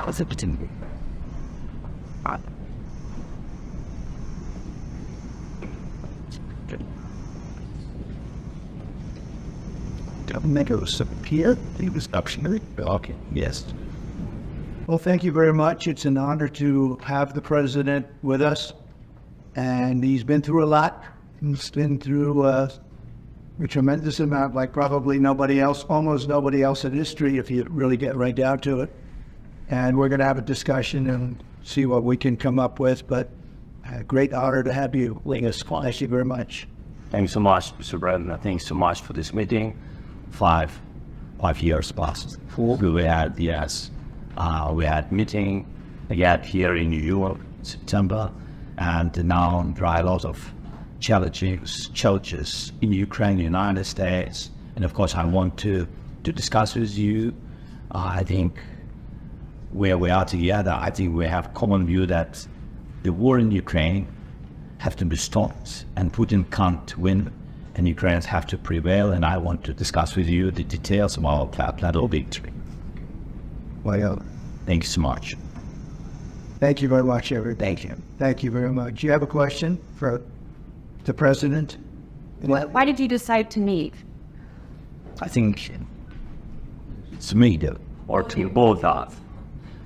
positively. Okay, yes. Well, thank you very much. It's an honor to have the president with us. And he's been through a lot. He's been through a tremendous amount, like probably nobody else, almost nobody else in history, if you really get right down to it. And we're going to have a discussion and see what we can come up with. But a great honor to have you, Linus. Thank you very much. Thanks so much, Mr. President. Thanks so much for this meeting. 5 years past. We had, yes, we had meeting again here in New York in September, and now there are a lot of challenges in Ukraine, United States, and of course I want to discuss with you. I think where we are together, I think we have common view that the war in Ukraine have to be stopped, and Putin can't win, and Ukrainians have to prevail. And I want to discuss with you the details of our plan of victory. Well, thank you so much. Thank you very much, everyone. Thank you. Thank you very much. You have a question for the president? Why did you decide to meet? I think it's me, or to both of us.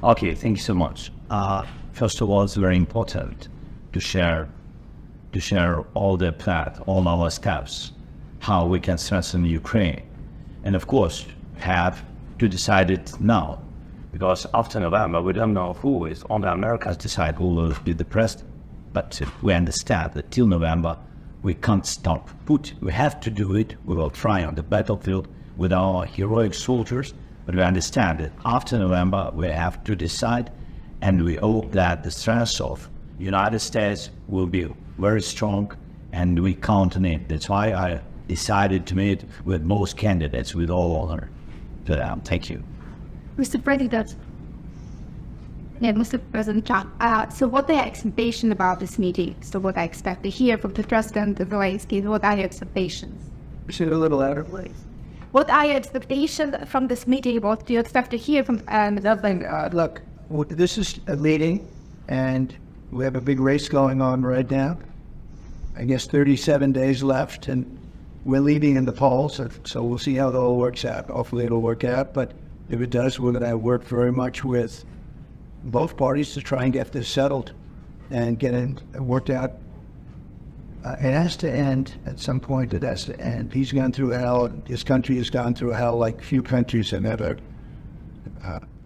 Okay, thank you so much. First of all, it's very important to share all the plan, all our steps, how we can strengthen Ukraine. And of course, have to decide it now, because after November, we don't know who is. Only Americans decide who will be the president. But we understand that till November, we can't stop Putin. We have to do it. We will try on the battlefield with our heroic soldiers, but we understand that after November, we have to decide, and we hope that the strength of United States will be very strong, and we count on it. That's why I decided to meet with most candidates with all honor to them. Thank you. Mr. President. Yeah, Mr. President, so what are your expectations about this meeting? So what I expect to hear from the President Zelenskyy, what are your expectations? Say it a little louder, please. What are your expectations from this meeting? What do you expect to hear from the Look, this is a meeting, and we have a big race going on right now. I guess 37 days left, and we're leading in the polls, so we'll see how it all works out. Hopefully it'll work out, but if it does, we're going to work very much with both parties to try and get this settled and get it worked out. It has to end at some point. It has to end. He's gone through hell. His country has gone through hell like few countries have ever,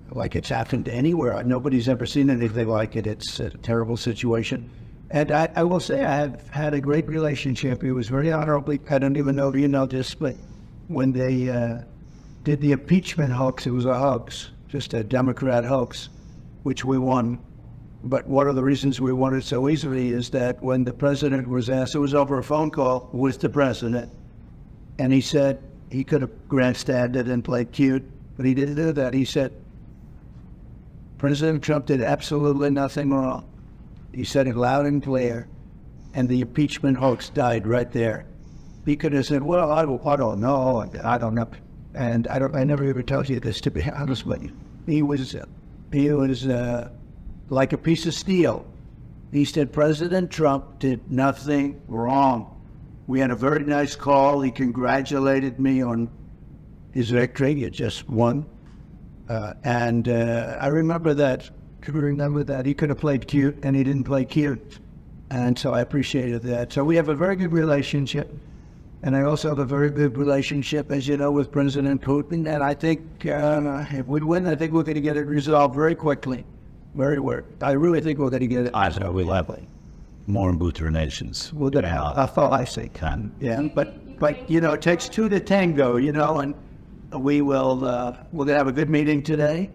like it's happened anywhere. Nobody's ever seen anything like it. It's a terrible situation. And I will say I have had a great relationship. It was very honorably. I don't even know if you know this, but when they did the impeachment hoax, it was a hoax, just a Democrat hoax, which we won. But one of the reasons we won it so easily is that when the president was asked, it was over a phone call with the president, and he said he could have grandstanded and played cute, but he didn't do that. He said, President Trump did absolutely nothing wrong. He said it loud and clear, and the impeachment hoax died right there. He could have said, well, I don't know, I don't know. And I never ever told you this, to be honest with you. He was like a piece of steel. He said President Trump did nothing wrong. We had a very nice call. He congratulated me on his victory. He just won. And I remember that. He could have played cute, and he didn't play cute. And so I appreciated that. So we have a very good relationship. And I also have a very good relationship, as you know, with President Putin. And I think if we win, I think we're going to get it resolved very quickly. I really think we're going to get it. I know we'll have more brutal nations. We're going to have. That's all I say. Yeah, but you know, it takes two to tango. You know, and we're going to have a good meeting today.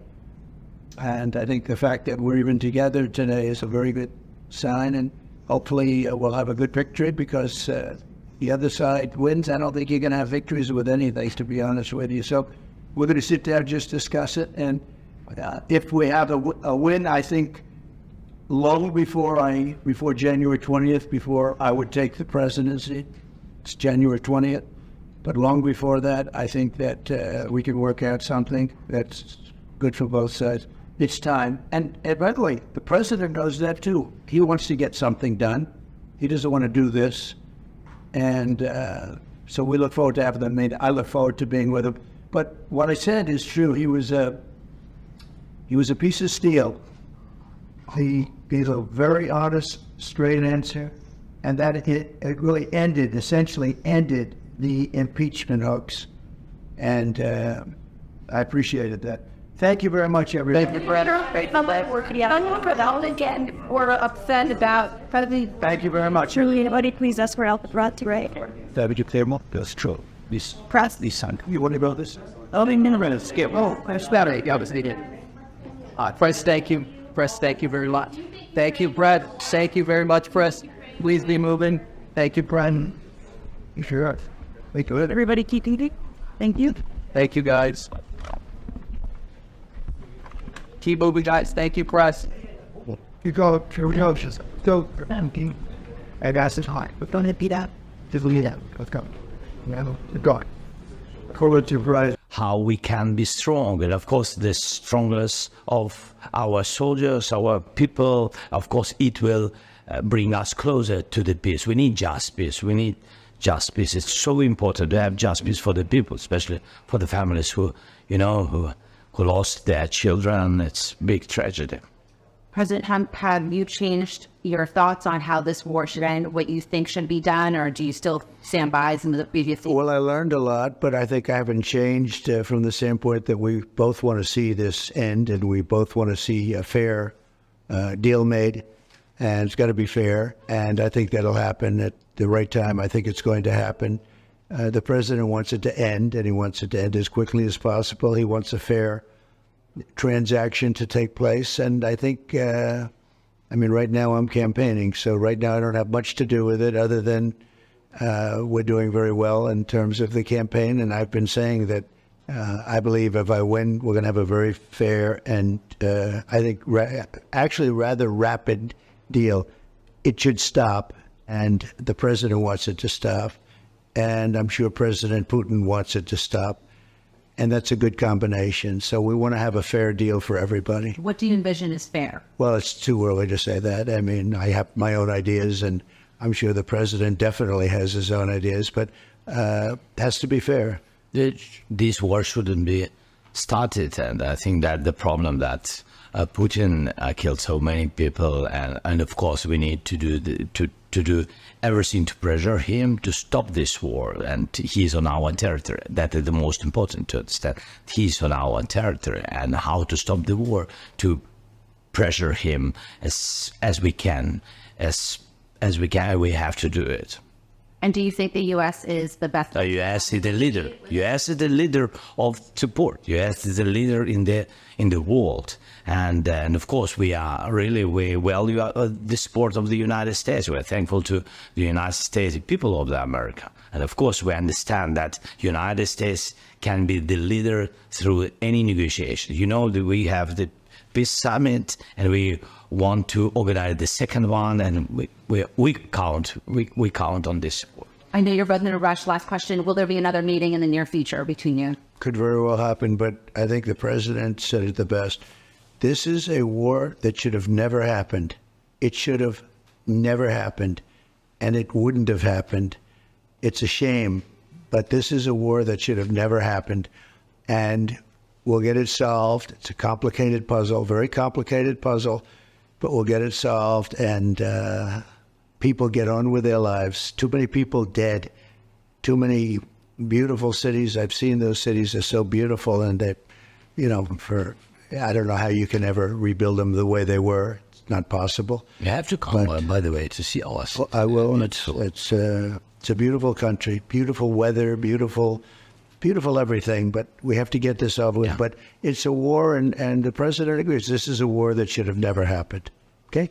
And I think the fact that we're even together today is a very good sign. And hopefully we'll have a good victory, because the other side wins. I don't think you're going to have victories with anything, to be honest with you. So we're going to sit down, just discuss it. And if we have a win, I think long before January 20th, before I would take the presidency, it's January 20th. But long before that, I think that we can work out something that's good for both sides. it's time. And by the way, the president knows that too. He wants to get something done. He doesn't want to do this. And so we look forward to having them meet. I look forward to being with him. But what I said is true. He was a piece of steel. He gave a very honest, straight answer. And that it really essentially ended the impeachment hoax. And I appreciated that. Thank you very much, everybody. Again, we're upset about President. Thank you very much. Surely anybody please ask for help right today. David, you clear more? That's true. This Press. son. You want to go this? Oh, they never going to skip. Oh, that's about it. Yeah, they did. Press, thank you. Press, thank you very much. Thank you, Brad. Thank you very much, Press. Please be moving. Thank you, Brad. You sure? We good. Everybody keep eating. Thank you. Thank you, guys. Keep moving, guys. Thank you, Press. You go. Here we go. Just go. I got some time, but don't hit that. Just leave that. Let's go. Yeah, go. Forward to Brad. How we can be strong, and of course the strongest of our soldiers, our people, of course it will bring us closer to the peace. We need just peace. We need just peace. It's so important to have just peace for the people, especially for the families who lost their children. It's a big tragedy. President Trump, have you changed your thoughts on how this war should end, what you think should be done, or do you still stand by some of the previous? Well, I learned a lot, but I think I haven't changed from the standpoint that we both want to see this end, and we both want to see a fair deal made, and it's got to be fair, and I think that'll happen at the right time. I think it's going to happen. The president wants it to end, and he wants it to end as quickly as possible. He wants a fair transaction to take place, and I think, right now I'm campaigning, so right now I don't have much to do with it other than we're doing very well in terms of the campaign, and I've been saying that I believe if I win, we're going to have a very fair and I think actually rather rapid deal. It should stop, and the president wants it to stop, and I'm sure President Putin wants it to stop. And that's a good combination. So we want to have a fair deal for everybody. What do you envision is fair? Well, it's too early to say that. I mean, I have my own ideas, and I'm sure the president definitely has his own ideas, but it has to be fair. This war shouldn't be started, and I think that the problem that Putin killed so many people, and of course we need to do everything to pressure him to stop this war, and he's on our territory. That is the most important to understand. He's on our territory, and how to stop the war, to pressure him as we can, as we can. We have to do it. And do you think the U.S. is the best? The U.S. is the leader. U.S. is the leader of support. U.S. is the leader in the world, and of course we value the support of the United States. We're thankful to the United States, the people of America, and of course we understand that United States can be the leader through any negotiation. You know that we have the Peace Summit, and we want to organize the second one, and we count on this support. I know you're both in a rush. Last question: will there be another meeting in the near future between you? Could very well happen, but I think the president said it the best. This is a war that should have never happened. It should have never happened, and it wouldn't have happened. It's a shame, but this is a war that should have never happened, and we'll get it solved. It's a complicated puzzle, very complicated puzzle, but we'll get it solved, and people get on with their lives. Too many people dead, too many beautiful cities. I've seen those cities. They're so beautiful, and they, I don't know how you can ever rebuild them the way they were. It's not possible. You have to come, by the way, to see us. Well, I will. It's a beautiful country, beautiful weather, beautiful everything, but we have to get this over with. Yeah. But it's a war, and the president agrees. This is a war that should have never happened. Okay?